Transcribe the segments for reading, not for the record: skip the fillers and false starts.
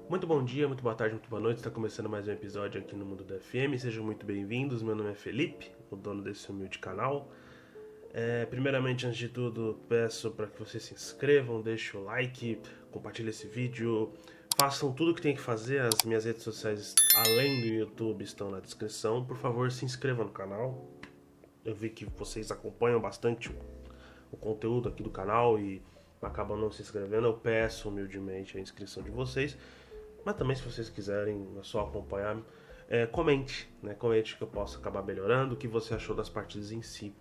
Muito bom dia, muito boa tarde, muito boa noite. Está começando mais um episódio aqui no Mundo da FM. Sejam muito bem-vindos. Meu nome é Felipe, o dono desse humilde canal. Primeiramente, antes de tudo, peço para que vocês se inscrevam, deixem o like, compartilhem esse vídeo, façam tudo o que tem que fazer. As minhas redes sociais, além do YouTube, estão na descrição. Por favor, se inscrevam no canal. Eu vi que vocês acompanham bastante o conteúdo aqui do canal e acabam não se inscrevendo. Eu peço humildemente a inscrição de vocês. Mas também, se vocês quiserem só acompanhar, comente, né? Comente que eu possa acabar melhorando, o que você achou das partidas em si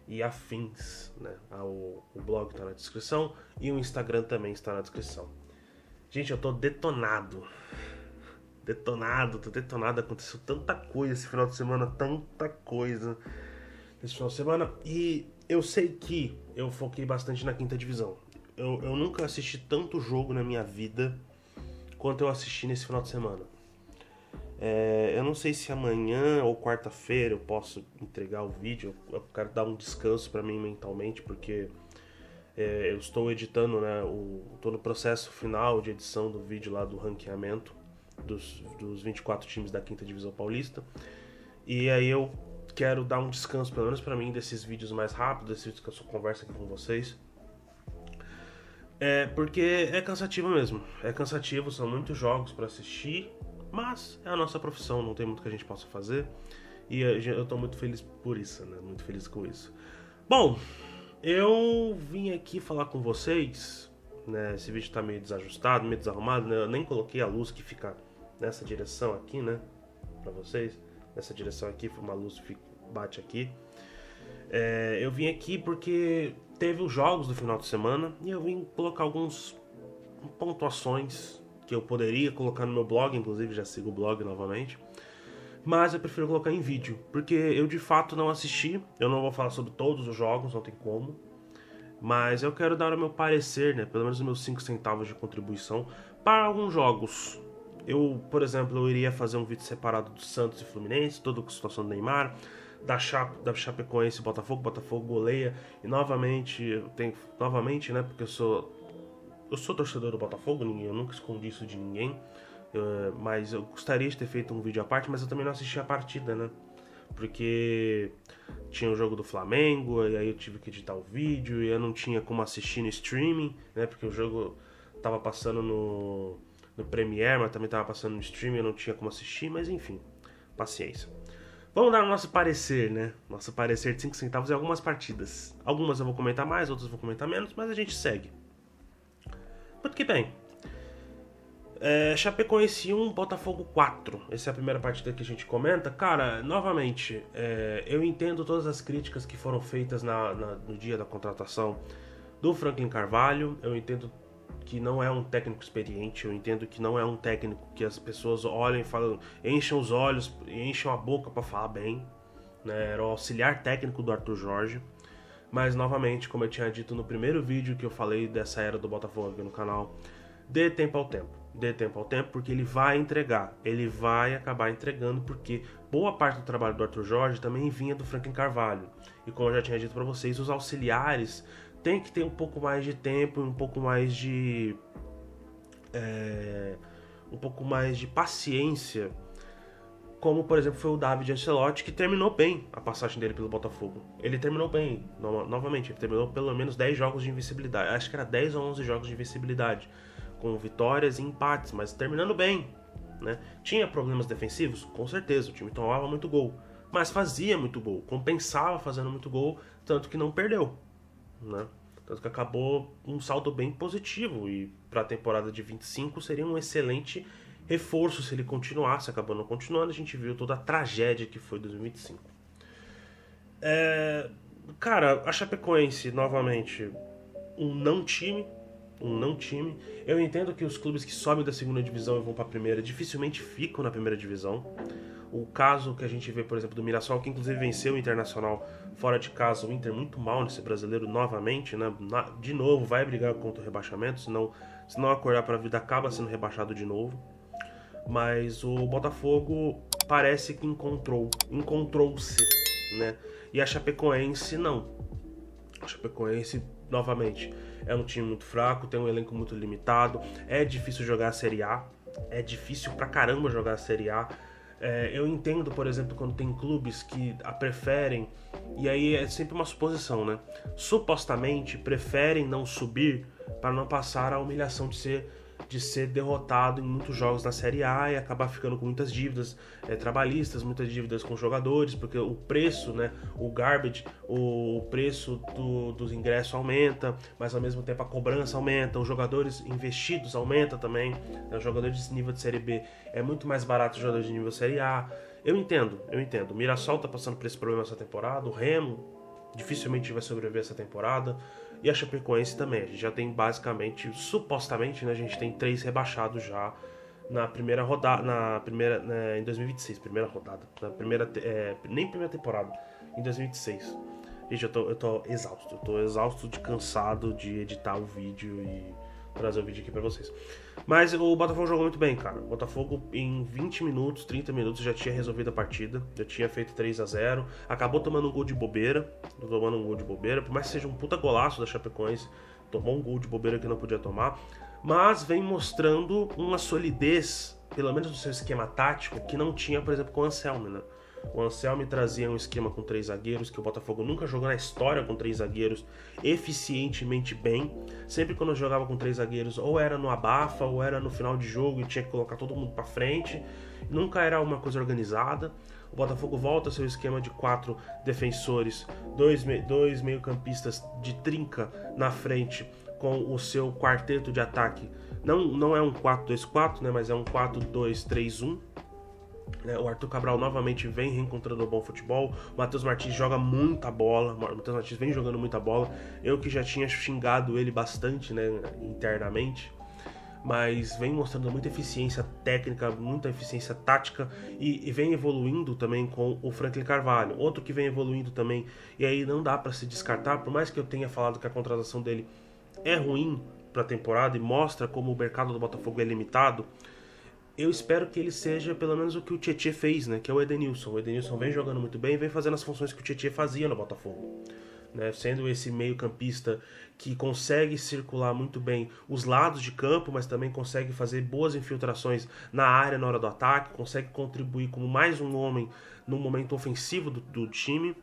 e afins, né? O blog está na descrição e o Instagram também está na descrição. Gente, eu tô detonado. Tô detonado. Aconteceu tanta coisa esse final de semana, tanta coisa esse final de semana. E eu sei que eu foquei bastante na quinta divisão. Eu nunca assisti tanto jogo na minha vida quanto eu assisti nesse final de semana. Eu não sei se amanhã ou quarta-feira eu posso entregar o vídeo. Eu quero dar um descanso para mim mentalmente, porque eu estou editando, né? Estou no processo final de edição do vídeo lá do ranqueamento dos 24 times da quinta divisão paulista. E aí eu quero dar um descanso, pelo menos para mim, desses vídeos mais rápidos, desses vídeos que eu só converso aqui com vocês. Porque é cansativo mesmo. É cansativo, são muitos jogos pra assistir, mas é a nossa profissão, não tem muito que a gente possa fazer. E eu tô muito feliz por isso, né? Muito feliz com isso. Bom, eu vim aqui falar com vocês, né? Esse vídeo tá meio desajustado, meio desarrumado, né? Eu nem coloquei a luz que fica nessa direção aqui, né? Pra vocês. Nessa direção aqui, uma luz que bate aqui. Eu vim aqui porque teve os jogos do final de semana e eu vim colocar algumas pontuações que eu poderia colocar no meu blog, inclusive já sigo o blog novamente, mas eu prefiro colocar em vídeo, porque eu de fato não assisti, eu não vou falar sobre todos os jogos, não tem como, mas eu quero dar o meu parecer, né, pelo menos os meus 5 centavos de contribuição para alguns jogos. Por exemplo, eu iria fazer um vídeo separado do Santos e Fluminense, toda a situação do Neymar, da Chapecoense e Botafogo goleia, e novamente, né, porque eu sou torcedor do Botafogo, eu nunca escondi isso de ninguém, mas eu gostaria de ter feito um vídeo à parte, mas eu também não assisti a partida, né, porque tinha o jogo do Flamengo, e aí eu tive que editar o vídeo, e eu não tinha como assistir no streaming, né, porque o jogo tava passando no Premiere, mas também tava passando no streaming, eu não tinha como assistir, mas enfim, paciência. Vamos dar o nosso parecer, né? Nosso parecer de 5 centavos em algumas partidas. Algumas eu vou comentar mais, outras eu vou comentar menos, mas a gente segue. Muito que bem. Chapecoense 1, Botafogo 4. Essa é a primeira partida que a gente comenta. Cara, novamente, eu entendo todas as críticas que foram feitas no dia da contratação do Franklin Carvalho. Eu entendo que não é um técnico experiente, eu entendo que não é um técnico que as pessoas olhem e falam, enchem os olhos, enchem a boca para falar bem, né? Era o auxiliar técnico do Arthur Jorge, mas novamente, como eu tinha dito no primeiro vídeo que eu falei dessa era do Botafogo aqui no canal, dê tempo ao tempo, porque ele vai entregar, ele vai acabar entregando, porque boa parte do trabalho do Arthur Jorge também vinha do Franklin Carvalho, e como eu já tinha dito para vocês, os auxiliares tem que ter um pouco mais de tempo, um pouco mais de paciência, como por exemplo foi o David Ancelotti, que terminou bem a passagem dele pelo Botafogo. Ele terminou bem, novamente, ele terminou pelo menos 10 jogos de invencibilidade, acho que era 10 ou 11 jogos de invencibilidade, com vitórias e empates, mas terminando bem, né? Tinha problemas defensivos? Com certeza, o time tomava muito gol, mas fazia muito gol, compensava fazendo muito gol, tanto que não perdeu, né? Tanto que acabou um saldo bem positivo, e para a temporada de 25 seria um excelente reforço se ele continuasse. Acabou não continuando, a gente viu toda a tragédia que foi 2025. Cara, a Chapecoense, novamente, um não time. Eu entendo que os clubes que sobem da segunda divisão e vão para a primeira dificilmente ficam na primeira divisão. O caso que a gente vê, por exemplo, do Mirassol, que inclusive venceu o Internacional fora de casa, o Inter muito mal nesse brasileiro novamente, né? De novo, vai brigar contra o rebaixamento, se não acordar para a vida, acaba sendo rebaixado de novo. Mas o Botafogo parece que encontrou-se, né? E a Chapecoense não. A Chapecoense, novamente, é um time muito fraco, tem um elenco muito limitado, é difícil jogar a Série A. é difícil pra caramba jogar a Série A. Eu entendo, por exemplo, quando tem clubes que a preferem, e aí é sempre uma suposição, né? Supostamente preferem não subir para não passar a humilhação de ser derrotado em muitos jogos na Série A e acabar ficando com muitas dívidas trabalhistas, muitas dívidas com jogadores, porque o preço, né, o garbage, o preço dos ingressos aumenta, mas ao mesmo tempo a cobrança aumenta, os jogadores investidos aumenta também, né, os jogadores de nível de Série B é muito mais barato que os jogadores de nível Série A. Eu entendo. O Mirassol tá passando por esse problema essa temporada, o Remo dificilmente vai sobreviver essa temporada. E a Chapecoense também. A gente já tem basicamente, supostamente, né, a gente tem 3 rebaixados já na primeira rodada, em 2026, primeira rodada, na primeira, nem primeira temporada, em 2026. Gente, eu tô exausto de cansado de editar o vídeo e trazer o vídeo aqui pra vocês. Mas o Botafogo jogou muito bem, cara. O Botafogo em 20 minutos, 30 minutos já tinha resolvido a partida, já tinha feito 3-0, acabou tomando um gol de bobeira, por mais que seja um puta golaço da Chapecoense, tomou um gol de bobeira que não podia tomar, mas vem mostrando uma solidez, pelo menos no seu esquema tático, que não tinha, por exemplo, com o Anselmi, né? O Anselmi trazia um esquema com 3 zagueiros, que o Botafogo nunca jogou na história com 3 zagueiros eficientemente bem. Sempre quando jogava com 3 zagueiros, ou era no abafa, ou era no final de jogo e tinha que colocar todo mundo pra frente. Nunca era uma coisa organizada. O Botafogo volta ao seu esquema de 4 defensores, 2 meio-campistas de trinca na frente, com o seu quarteto de ataque. Não é um 4-2-4, né, mas é um 4-2-3-1. O Arthur Cabral novamente vem reencontrando o bom futebol. O Matheus Martins joga muita bola. O Matheus Martins vem jogando muita bola. Eu que já tinha xingado ele bastante, né, internamente, mas vem mostrando muita eficiência técnica, muita eficiência tática e vem evoluindo também com o Franklin Carvalho. Outro que vem evoluindo também, e aí não dá para se descartar, por mais que eu tenha falado que a contratação dele é ruim para a temporada e mostra como o mercado do Botafogo é limitado. Eu espero que ele seja pelo menos o que o Tietê fez, né? Que é o Edenilson. O Edenilson vem jogando muito bem e vem fazendo as funções que o Tietê fazia no Botafogo, né? Sendo esse meio campista que consegue circular muito bem os lados de campo, mas também consegue fazer boas infiltrações na área na hora do ataque, consegue contribuir como mais um homem no momento ofensivo do time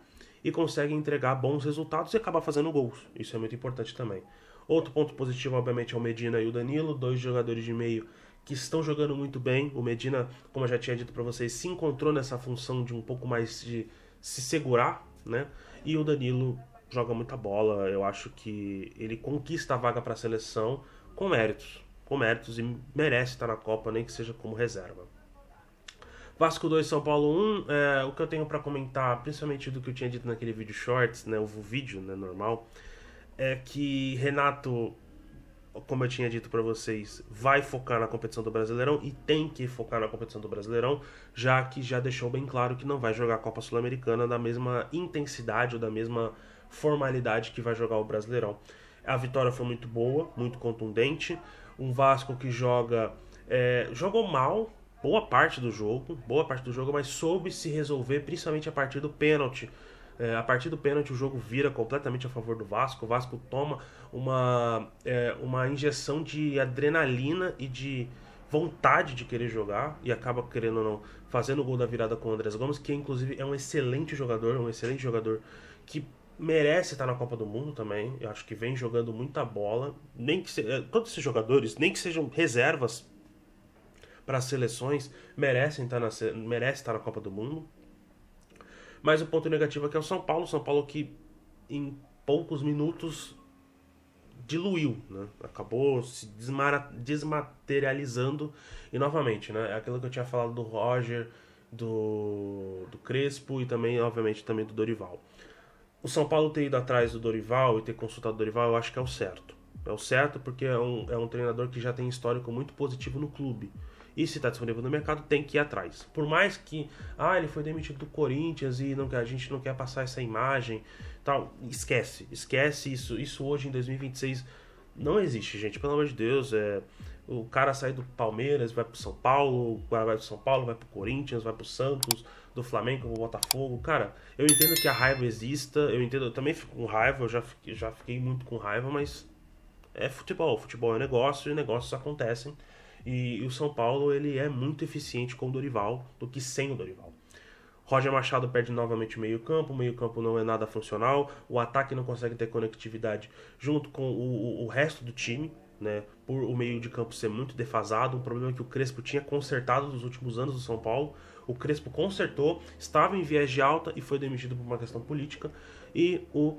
e consegue entregar bons resultados e acabar fazendo gols. Isso é muito importante também. Outro ponto positivo, obviamente, é o Medina e o Danilo, 2 jogadores de meio que estão jogando muito bem. O Medina, como eu já tinha dito para vocês, se encontrou nessa função de um pouco mais de se segurar, né? E o Danilo joga muita bola. Eu acho que ele conquista a vaga para a seleção com méritos e merece estar na Copa, nem que seja como reserva. Vasco 2, São Paulo 1. O que eu tenho para comentar, principalmente do que eu tinha dito naquele vídeo shorts, né, o vídeo, né, normal, é que Renato, como eu tinha dito para vocês, vai focar na competição do Brasileirão e tem que focar na competição do Brasileirão, já que já deixou bem claro que não vai jogar a Copa Sul-Americana da mesma intensidade ou da mesma formalidade que vai jogar o Brasileirão. A vitória foi muito boa, muito contundente. Um Vasco que jogou mal boa parte do jogo, mas soube se resolver, principalmente a partir do pênalti. A partir do pênalti o jogo vira completamente a favor do Vasco. O Vasco toma uma injeção de adrenalina e de vontade de querer jogar e acaba, querendo ou não, fazendo o gol da virada com o Andrés Gomes, que inclusive é um excelente jogador que merece estar na Copa do Mundo também. Eu acho que vem jogando muita bola. Todos esses jogadores, nem que sejam reservas para as seleções, merece estar na Copa do Mundo. Mas o ponto negativo aqui é o São Paulo que em poucos minutos diluiu, né? Acabou se desmaterializando e novamente, né? É aquilo que eu tinha falado do Roger, do Crespo e também, obviamente, também do Dorival. O São Paulo ter ido atrás do Dorival e ter consultado o Dorival, eu acho que é o certo. É o certo porque é um treinador que já tem histórico muito positivo no clube. E se está disponível no mercado, tem que ir atrás. Por mais que ele foi demitido do Corinthians e a gente não quer passar essa imagem, tal, esquece isso. Isso hoje em 2026 não existe, gente. Pelo amor de Deus, o cara sai do Palmeiras, vai pro São Paulo, vai pro Corinthians, vai pro Santos, do Flamengo, pro Botafogo. Cara, eu entendo que a raiva exista, eu também fico com raiva, eu já fiquei muito com raiva, mas é futebol é negócio e negócios acontecem. E o São Paulo ele é muito eficiente com o Dorival do que sem o Dorival. Roger Machado perde novamente o meio campo não é nada funcional, o ataque não consegue ter conectividade junto com o resto do time, né, por o meio de campo ser muito defasado, um problema que o Crespo tinha consertado nos últimos anos do São Paulo. O Crespo consertou, estava em viés de alta e foi demitido por uma questão política, e o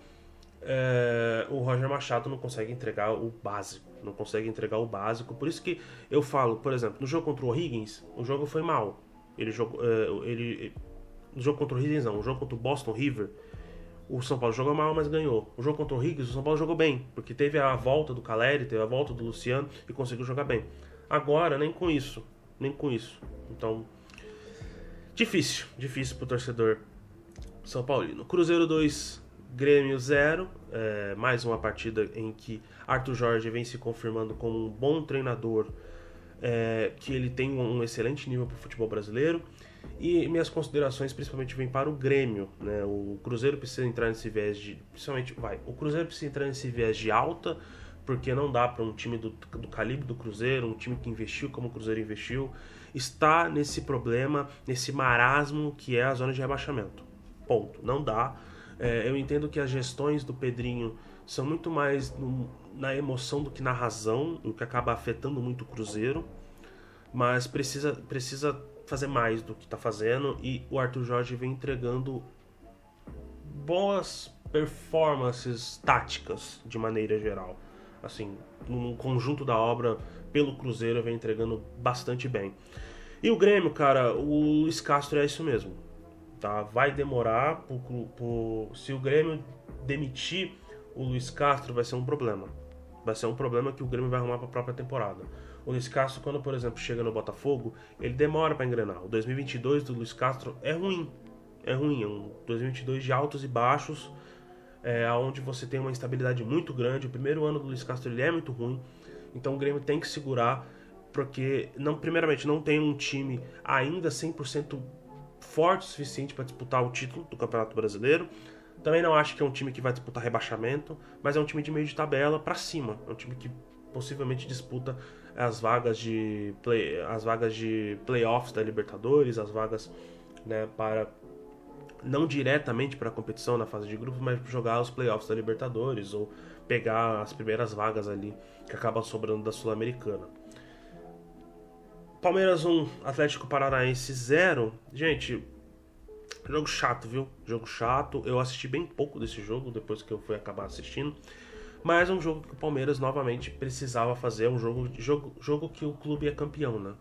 Roger Machado não consegue entregar o básico, por isso que eu falo, por exemplo, no jogo contra o Higgins, o jogo foi mal, ele jogou, no jogo contra o Higgins não, o jogo contra o Boston River, o São Paulo jogou mal, mas ganhou. O jogo contra o Higgins, o São Paulo jogou bem, porque teve a volta do Caleri, teve a volta do Luciano e conseguiu jogar bem. Agora, nem com isso. Então, difícil pro torcedor São Paulino. Cruzeiro 2, Grêmio 0. Mais uma partida em que Arthur Jorge vem se confirmando como um bom treinador, que ele tem um excelente nível pro futebol brasileiro. E minhas considerações principalmente vêm para o Grêmio, né? O Cruzeiro precisa entrar nesse viés de... o Cruzeiro precisa entrar nesse viés de alta, porque não dá para um time do calibre do Cruzeiro, um time que investiu como o Cruzeiro investiu, está nesse problema, nesse marasmo que é a zona de rebaixamento. Ponto. Não dá. Eu entendo que as gestões do Pedrinho são muito mais na emoção do que na razão, o que acaba afetando muito o Cruzeiro, mas precisa fazer mais do que está fazendo, e o Arthur Jorge vem entregando boas performances táticas de maneira geral. Assim, no conjunto da obra pelo Cruzeiro vem entregando bastante bem. E o Grêmio, cara, o Luiz Castro é isso mesmo, tá? Vai demorar, se o Grêmio demitir o Luiz Castro vai ser um problema. Vai ser um problema que o Grêmio vai arrumar para a própria temporada. O Luiz Castro, quando, por exemplo, chega no Botafogo, ele demora para engrenar. O 2022 do Luiz Castro é ruim. É um 2022 de altos e baixos, onde você tem uma instabilidade muito grande. O primeiro ano do Luiz Castro ele é muito ruim. Então o Grêmio tem que segurar, porque, primeiramente, não tem um time ainda 100% forte o suficiente para disputar o título do Campeonato Brasileiro. Também não acho que é um time que vai disputar rebaixamento, mas é um time de meio de tabela para cima. É um time que possivelmente disputa as vagas de playoffs da Libertadores, as vagas, né, para não diretamente para a competição na fase de grupos, mas jogar os playoffs da Libertadores ou pegar as primeiras vagas ali que acabam sobrando da Sul-Americana. Palmeiras 1, Atlético Paranaense 0. Gente, jogo chato, viu? Jogo chato. Eu assisti bem pouco desse jogo depois que eu fui acabar assistindo. Mas é um jogo que o Palmeiras novamente precisava fazer. É um jogo que o clube é campeão, né?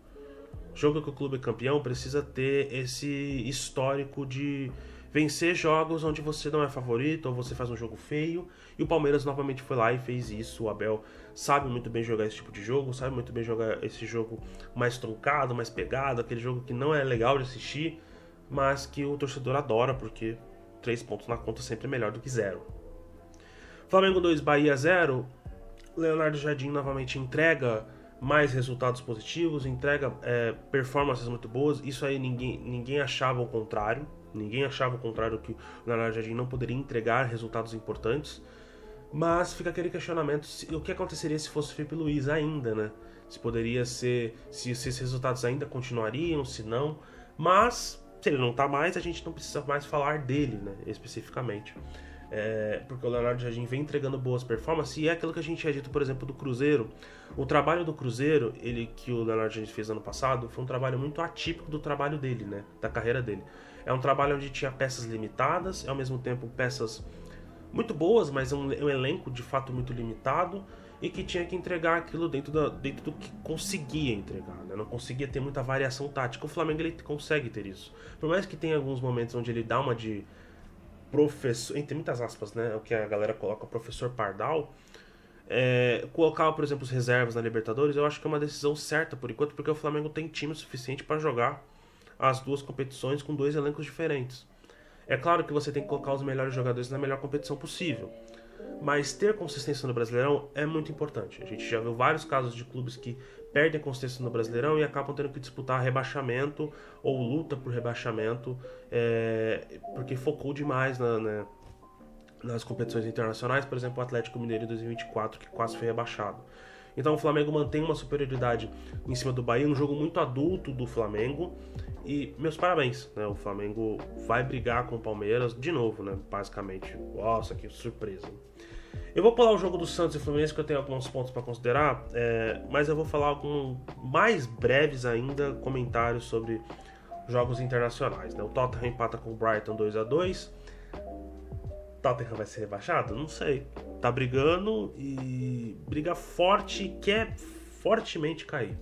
Jogo que o clube é campeão precisa ter esse histórico de vencer jogos onde você não é favorito ou você faz um jogo feio. E o Palmeiras novamente foi lá e fez isso. O Abel sabe muito bem jogar esse tipo de jogo, sabe muito bem jogar esse jogo mais truncado, mais pegado, aquele jogo que não é legal de assistir, mas que o torcedor adora, porque 3 pontos na conta sempre é melhor do que 0. Flamengo 2, Bahia 0. Leonardo Jardim novamente entrega mais resultados positivos, entrega performances muito boas. Isso aí ninguém achava o contrário. Ninguém achava o contrário, que o Leonardo Jardim não poderia entregar resultados importantes. Mas fica aquele questionamento, o que aconteceria se fosse Felipe Luiz ainda, né? Se poderia ser, se esses resultados ainda continuariam, se não. Mas, se ele não tá mais, a gente não precisa mais falar dele, né, especificamente. Porque o Leonardo Jardim vem entregando boas performances, e é aquilo que a gente tinha dito, por exemplo, do Cruzeiro. O trabalho do Cruzeiro, que o Leonardo Jardim fez ano passado, foi um trabalho muito atípico do trabalho dele, né, da carreira dele. É um trabalho onde tinha peças limitadas, ao mesmo tempo peças muito boas, mas um elenco de fato muito limitado, e que tinha que entregar aquilo dentro do que conseguia entregar, né? Não conseguia ter muita variação tática. O Flamengo ele consegue ter isso. Por mais que tenha alguns momentos onde ele dá uma de professor, entre muitas aspas, né, o que a galera coloca, professor Pardal, colocar, por exemplo, os reservas na Libertadores, eu acho que é uma decisão certa por enquanto, porque o Flamengo tem time suficiente para jogar as duas competições com 2 elencos diferentes. É claro que você tem que colocar os melhores jogadores na melhor competição possível, mas ter consistência no Brasileirão é muito importante. A gente já viu vários casos de clubes que perdem consistência no Brasileirão e acabam tendo que disputar rebaixamento ou luta por rebaixamento, porque focou demais nas competições internacionais. Por exemplo, o Atlético Mineiro em 2024, que quase foi rebaixado. Então o Flamengo mantém uma superioridade em cima do Bahia, um jogo muito adulto do Flamengo. E meus parabéns, né? O Flamengo vai brigar com o Palmeiras de novo, né? Basicamente. Nossa, que surpresa. Eu vou pular o jogo do Santos e Fluminense, que eu tenho alguns pontos para considerar, mas eu vou falar alguns mais breves ainda comentários sobre jogos internacionais, né? O Tottenham empata com o Brighton 2-2. Tottenham vai ser rebaixado? Não sei. Tá brigando e briga forte e quer fortemente cair.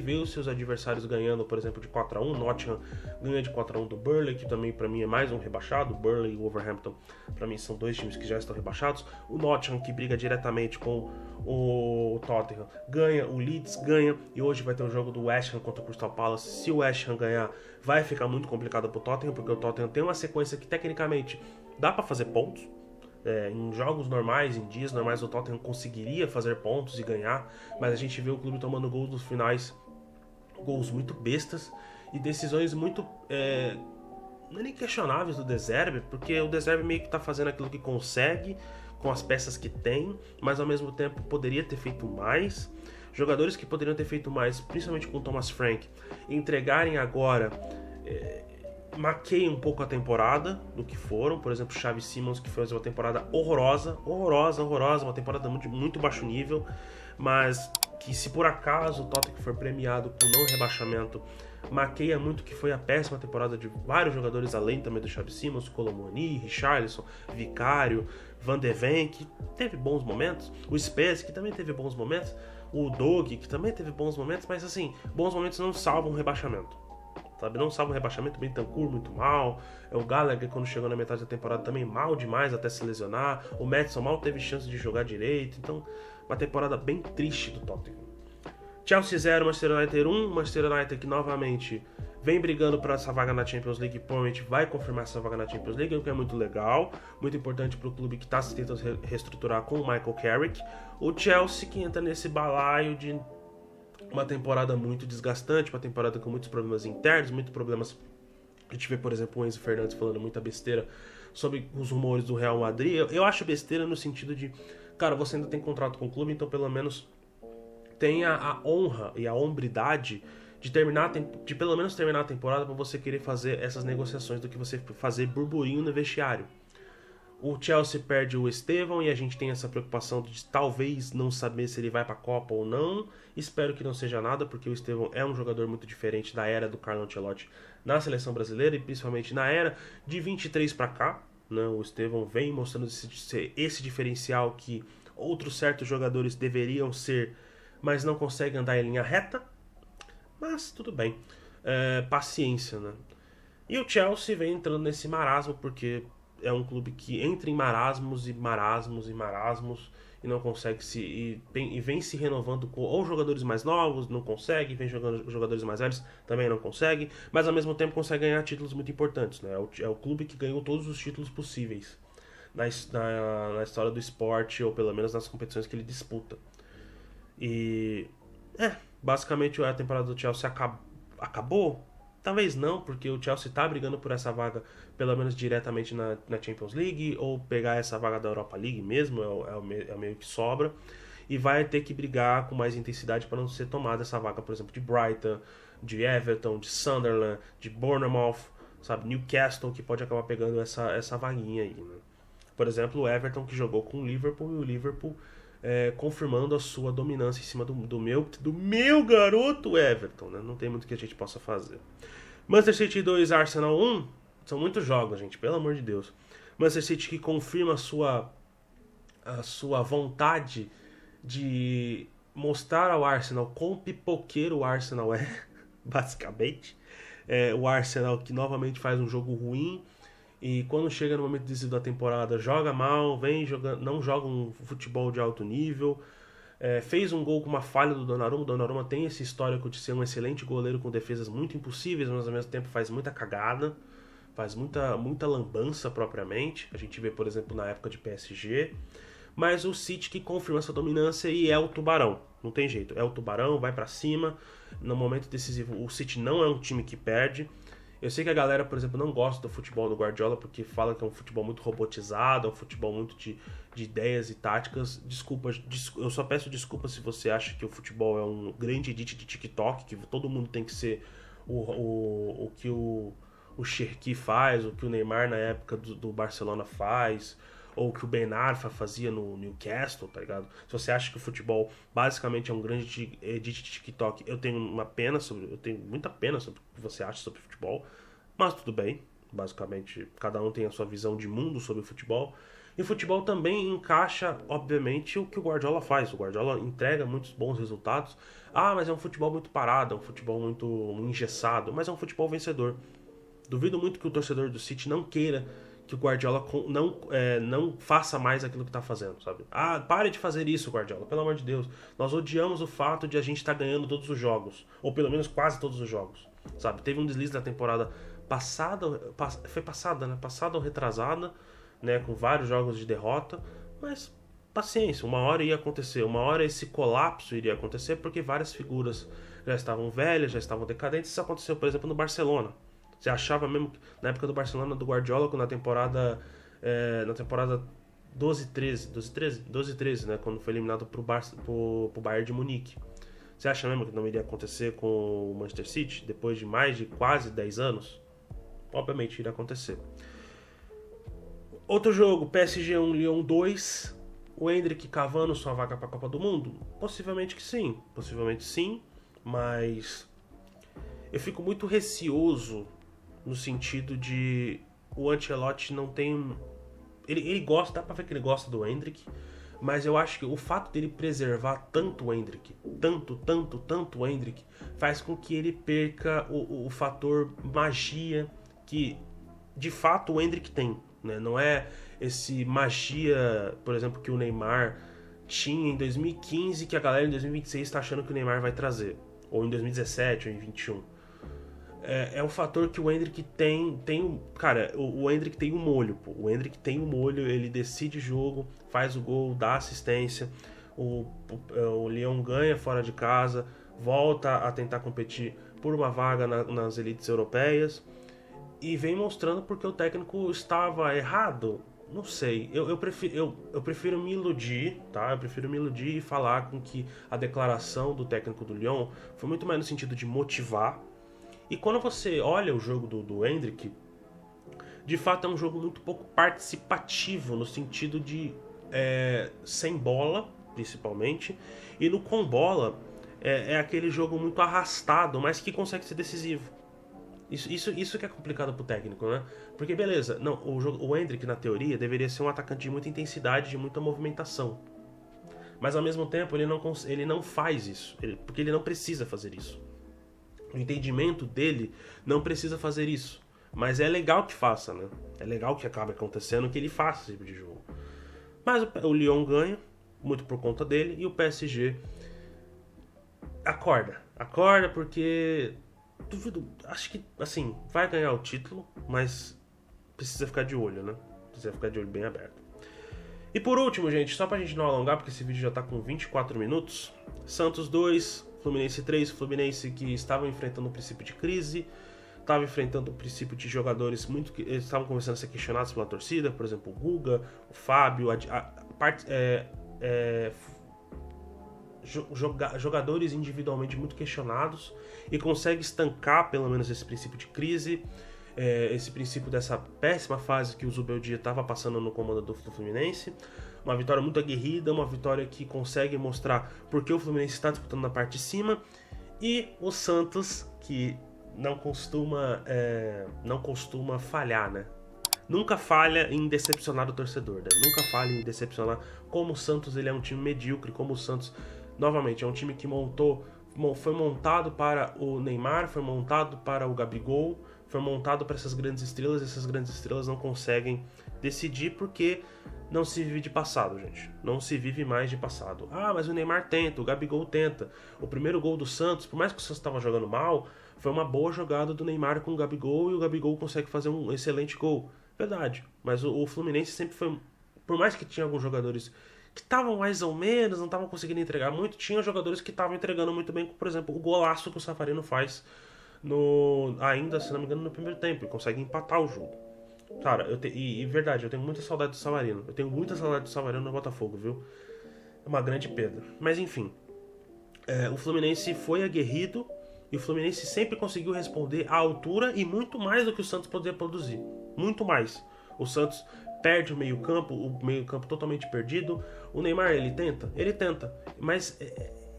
Vê os seus adversários ganhando, por exemplo, de 4-1. Nottingham ganha de 4-1 do Burnley, que também para mim é mais um rebaixado. Burnley e Wolverhampton, para mim, são dois times que já estão rebaixados. O Nottingham, que briga diretamente com o Tottenham, ganha. O Leeds ganha. E hoje vai ter o jogo do West Ham contra o Crystal Palace. Se o West Ham ganhar, vai ficar muito complicado pro Tottenham, porque o Tottenham tem uma sequência que tecnicamente dá para fazer pontos. Em jogos normais, em dias normais, o Tottenham conseguiria fazer pontos e ganhar, mas a gente vê o clube tomando gols nos finais, gols muito bestas e decisões muito não é nem questionáveis do De Zerbi, porque o De Zerbi meio que tá fazendo aquilo que consegue com as peças que tem, mas ao mesmo tempo poderia ter feito mais. Jogadores que poderiam ter feito mais, principalmente com o Thomas Frank, entregarem agora maqueia um pouco a temporada do que foram. Por exemplo, Xavi Simons, que fez uma temporada horrorosa, uma temporada muito baixo nível, mas que se por acaso o Tottenham for premiado com não rebaixamento, maqueia muito que foi a péssima temporada de vários jogadores, além também do Xavi Simons, Colomoni, Richarlison, Vicário, Van de Ven, que teve bons momentos, o Spez, que também teve bons momentos, o Doug, que também teve bons momentos, mas assim, bons momentos não salvam o rebaixamento. Sabe, não salva o rebaixamento. Bentancur muito mal, o Gallagher quando chegou na metade da temporada também mal demais até se lesionar, o Maddison mal teve chance de jogar direito, então uma temporada bem triste do Tottenham. Chelsea 0, Manchester United 1, Manchester United que novamente vem brigando por essa vaga na Champions League e provavelmente vai confirmar essa vaga na Champions League, o que é muito legal, muito importante para o clube que está se tentando reestruturar com o Michael Carrick. O Chelsea que entra nesse balaio de uma temporada muito desgastante, uma temporada com muitos problemas internos, muitos problemas. A gente vê, por exemplo, o Enzo Fernandes falando muita besteira sobre os rumores do Real Madrid. Eu acho besteira no sentido de, cara, você ainda tem contrato com o clube, então pelo menos tenha a honra e a hombridade de pelo menos terminar a temporada para você querer fazer essas negociações do que você fazer burburinho no vestiário. O Chelsea perde o Estevão e a gente tem essa preocupação de talvez não saber se ele vai para a Copa ou não. Espero que não seja nada, porque o Estevão é um jogador muito diferente da era do Carlo Ancelotti na seleção brasileira e principalmente na era de 23 para cá. Né? O Estevão vem mostrando esse diferencial que outros certos jogadores deveriam ser, mas não conseguem andar em linha reta. Mas tudo bem, paciência, né? E o Chelsea vem entrando nesse marasmo porque é um clube que entra em marasmos e não consegue e vem se renovando com ou jogadores mais novos, não consegue, vem jogando jogadores mais velhos, também não consegue, mas ao mesmo tempo consegue ganhar títulos muito importantes, né? É o clube que ganhou todos os títulos possíveis na história do esporte, ou pelo menos nas competições que ele disputa. E basicamente a temporada do Chelsea acabou. Talvez não, porque o Chelsea está brigando por essa vaga, pelo menos diretamente na Champions League, ou pegar essa vaga da Europa League mesmo, é o meio que sobra, e vai ter que brigar com mais intensidade para não ser tomada essa vaga, por exemplo, de Brighton, de Everton, de Sunderland, de Bournemouth, sabe, Newcastle, que pode acabar pegando essa vaguinha aí, né? Por exemplo, o Everton que jogou com o Liverpool, e o Liverpool confirmando a sua dominância em cima do meu garoto Everton, né? Não tem muito que a gente possa fazer. Manchester City 2, Arsenal 1, são muitos jogos, gente, pelo amor de Deus. Manchester City que confirma a sua vontade de mostrar ao Arsenal quão pipoqueiro o Arsenal é, basicamente. O Arsenal que novamente faz um jogo ruim, e quando chega no momento decisivo da temporada joga mal, não joga um futebol de alto nível. Fez um gol com uma falha do Donnarumma. O Donnarumma tem esse histórico de ser um excelente goleiro com defesas muito impossíveis, mas ao mesmo tempo faz muita cagada, faz muita lambança propriamente. A gente vê, por exemplo, na época de PSG. Mas o City que confirma essa dominância e é o tubarão. Não tem jeito, é o tubarão, vai pra cima. No momento decisivo, o City não é um time que perde. Eu sei que a galera, por exemplo, não gosta do futebol do Guardiola porque fala que é um futebol muito robotizado, é um futebol muito de ideias e táticas. Desculpa, eu só peço desculpa se você acha que o futebol é um grande edit de TikTok, que todo mundo tem que ser o que o Cherki faz, o que o Neymar na época do Barcelona faz, ou o que o Ben Arfa fazia no Newcastle, tá ligado? Se você acha que o futebol basicamente é um grande edit de TikTok, eu tenho muita pena sobre o que você acha sobre futebol, mas tudo bem. Basicamente, cada um tem a sua visão de mundo sobre o futebol. E o futebol também encaixa, obviamente, o que o Guardiola faz. O Guardiola entrega muitos bons resultados. Ah, mas é um futebol muito parado, é um futebol muito engessado, mas é um futebol vencedor. Duvido muito que o torcedor do City não queira que o Guardiola não faça mais aquilo que está fazendo, sabe? Ah, pare de fazer isso, Guardiola, pelo amor de Deus. Nós odiamos o fato de a gente estar ganhando todos os jogos, ou pelo menos quase todos os jogos, sabe? Teve um deslize na temporada passada, foi passada, né? Passada ou retrasada, né? Com vários jogos de derrota, mas paciência, uma hora ia acontecer, uma hora esse colapso iria acontecer porque várias figuras já estavam velhas, já estavam decadentes. Isso aconteceu, por exemplo, no Barcelona. Você achava mesmo que na época do Barcelona, do Guardiola, na temporada 12-13, né, quando foi eliminado pro Bayern de Munique. Você acha mesmo que não iria acontecer com o Manchester City depois de mais de quase 10 anos? Obviamente iria acontecer. Outro jogo, PSG 1, Lyon 2. O Endrick cavando sua vaga para a Copa do Mundo? Possivelmente sim, mas eu fico muito receoso no sentido de o Ancelotti não tem... Ele gosta, dá pra ver que ele gosta do Endrick, mas eu acho que o fato dele preservar tanto o Endrick, tanto o Endrick, faz com que ele perca o fator magia que de fato o Endrick tem, né? Não é esse magia, por exemplo, que o Neymar tinha em 2015 que a galera em 2026 está achando que o Neymar vai trazer, ou em 2017 ou em 2021. É um fator que o Endrick tem cara, o Endrick tem um molho, pô. O Endrick tem um molho, ele decide jogo, faz o gol, dá assistência, o Lyon ganha fora de casa, volta a tentar competir por uma vaga nas elites europeias e vem mostrando porque o técnico estava errado. Não sei, eu prefiro me iludir, tá? Eu prefiro me iludir e falar com que a declaração do técnico do Lyon foi muito mais no sentido de motivar. E quando você olha o jogo do Endrick, de fato é um jogo muito pouco participativo, no sentido de sem bola, principalmente, e no com bola é aquele jogo muito arrastado, mas que consegue ser decisivo. Isso que é complicado pro técnico, né? Porque beleza, não, o Endrick na teoria deveria ser um atacante de muita intensidade, de muita movimentação. Mas ao mesmo tempo ele não faz isso, porque ele não precisa fazer isso. O entendimento dele não precisa fazer isso. Mas é legal que faça, né? É legal que acabe acontecendo que ele faça esse tipo de jogo. Mas o Lyon ganha, muito por conta dele, e o PSG acorda. Acorda porque... duvido, acho que, assim, vai ganhar o título, mas precisa ficar de olho, né? Precisa ficar de olho bem aberto. E por último, gente, só pra gente não alongar, porque esse vídeo já tá com 24 minutos. Santos 2, Fluminense 3, Fluminense que estava enfrentando um princípio de crise, estava enfrentando um princípio de jogadores que estavam começando a ser questionados pela torcida, por exemplo, o Guga, o Fábio, jogadores individualmente muito questionados, e consegue estancar pelo menos esse princípio de crise, esse princípio dessa péssima fase que o Zubeldia estava passando no comando do Fluminense. Uma vitória muito aguerrida, uma vitória que consegue mostrar porque o Fluminense está disputando na parte de cima, e o Santos, que não costuma falhar, né? Nunca falha em decepcionar o torcedor, né? Nunca falha em decepcionar. Como o Santos ele é um time medíocre, como o Santos, novamente, é um time que foi montado para o Neymar, foi montado para o Gabigol, foi montado para essas grandes estrelas, e essas grandes estrelas não conseguem decidir porque não se vive de passado, gente. Não se vive mais de passado. Ah, mas o Neymar tenta, o Gabigol tenta. O primeiro gol do Santos, por mais que o Santos estava jogando mal, foi uma boa jogada do Neymar com o Gabigol, e o Gabigol consegue fazer um excelente gol. Verdade, mas o Fluminense sempre foi... Por mais que tinha alguns jogadores que estavam mais ou menos, não estavam conseguindo entregar muito, tinha jogadores que estavam entregando muito bem, como, por exemplo, o golaço que o Safarino faz ainda, se não me engano, no primeiro tempo, e consegue empatar o jogo. Cara, verdade, eu tenho muita saudade do Savarino. Eu tenho muita saudade do Savarino no Botafogo, viu? É uma grande perda. Mas enfim, o Fluminense foi aguerrido e o Fluminense sempre conseguiu responder à altura e muito mais do que o Santos poderia produzir. Muito mais. O Santos perde o meio-campo totalmente perdido. O Neymar, ele tenta? Ele tenta. Mas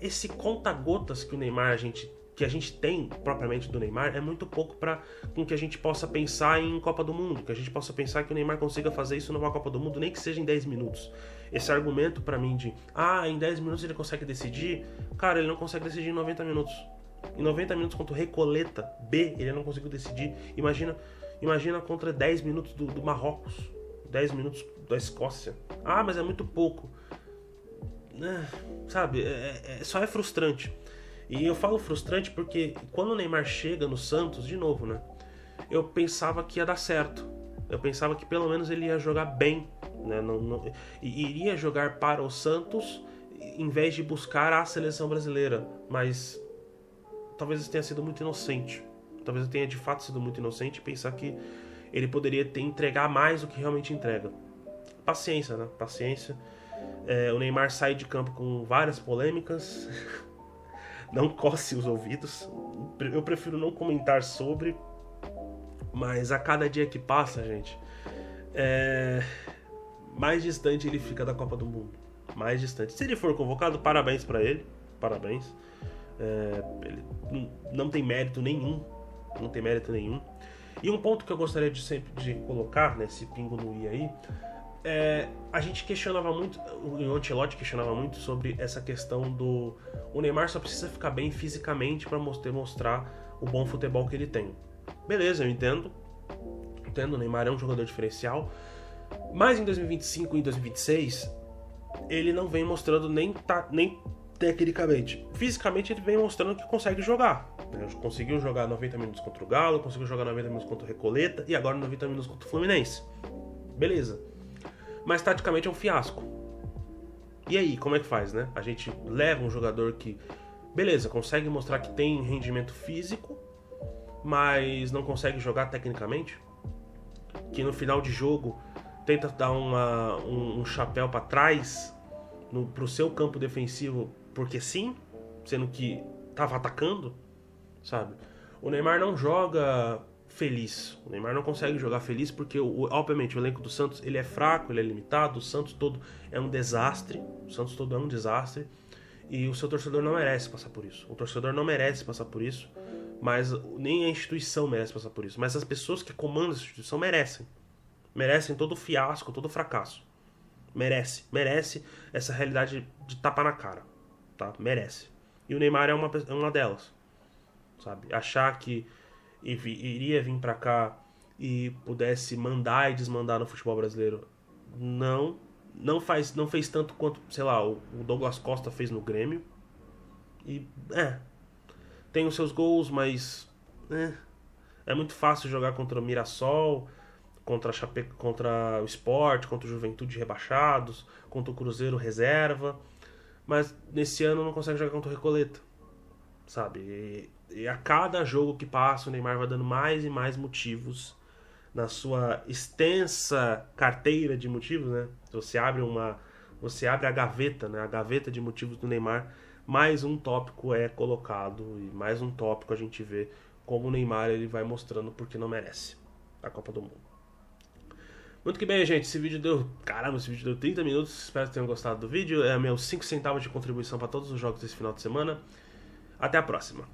esse conta-gotas que a gente tem propriamente do Neymar é muito pouco para com que a gente possa pensar em Copa do Mundo, que a gente possa pensar que o Neymar consiga fazer isso numa Copa do Mundo, nem que seja em 10 minutos. Esse argumento para mim de em 10 minutos ele consegue decidir, cara, ele não consegue decidir em 90 minutos. Em 90 minutos contra o Recoleta B, ele não conseguiu decidir. Imagina contra 10 minutos do Marrocos, 10 minutos da Escócia. Mas é muito pouco. Sabe, só é frustrante. E eu falo frustrante porque quando o Neymar chega no Santos, de novo, né? Eu pensava que ia dar certo. Eu pensava que pelo menos ele ia jogar bem, né? E iria jogar para o Santos em vez de buscar a seleção brasileira. Mas talvez eu tenha sido muito inocente. Talvez eu tenha de fato sido muito inocente e pensar que ele poderia entregar mais do que realmente entrega. Paciência, né? Paciência. O Neymar sai de campo com várias polêmicas. Não coce os ouvidos. Eu prefiro não comentar sobre. Mas a cada dia que passa, gente, mais distante ele fica da Copa do Mundo. Mais distante. Se ele for convocado, parabéns pra ele. Parabéns. Ele não tem mérito nenhum. Não tem mérito nenhum. E um ponto que eu gostaria de colocar nesse pingo no i aí, a gente questionava muito, o Ancelotti questionava muito sobre essa questão o Neymar só precisa ficar bem fisicamente para mostrar o bom futebol que ele tem. Beleza, eu entendo, o Neymar é um jogador diferencial, mas em 2025 e 2026 ele não vem mostrando nem tecnicamente. Fisicamente ele vem mostrando que consegue jogar. Conseguiu jogar 90 minutos contra o Galo, conseguiu jogar 90 minutos contra o Recoleta e agora 90 minutos contra o Fluminense. Beleza. Mas taticamente é um fiasco. E aí, como é que faz, né? A gente leva um jogador que, beleza, consegue mostrar que tem rendimento físico, mas não consegue jogar tecnicamente, que no final de jogo tenta dar um chapéu para trás pro seu campo defensivo, porque sim, sendo que tava atacando, sabe? O Neymar não joga feliz. O Neymar não consegue jogar feliz porque, obviamente, o elenco do Santos ele é fraco, ele é limitado, o Santos todo é um desastre. O Santos todo é um desastre. E o seu torcedor não merece passar por isso. O torcedor não merece passar por isso, mas nem a instituição merece passar por isso. Mas as pessoas que comandam essa instituição merecem. Merecem todo o fiasco, todo o fracasso. Merece essa realidade de tapa na cara. Tá? Merece. E o Neymar é uma delas. Sabe? Achar que iria vir pra cá e pudesse mandar e desmandar no futebol brasileiro, não fez tanto quanto, sei lá, o Douglas Costa fez no Grêmio. E tem os seus gols, mas é muito fácil jogar contra o Mirassol, contra o Sport, contra o Juventude rebaixados, contra o Cruzeiro reserva, mas nesse ano não consegue jogar contra o Recoleta, sabe? E a cada jogo que passa, o Neymar vai dando mais e mais motivos na sua extensa carteira de motivos, né? Você abre a gaveta, né? A gaveta de motivos do Neymar, mais um tópico é colocado e mais um tópico a gente vê como o Neymar ele vai mostrando porque não merece a Copa do Mundo. Muito que bem, gente. Esse vídeo deu 30 minutos. Espero que tenham gostado do vídeo. É meus 5 centavos de contribuição para todos os jogos desse final de semana. Até a próxima.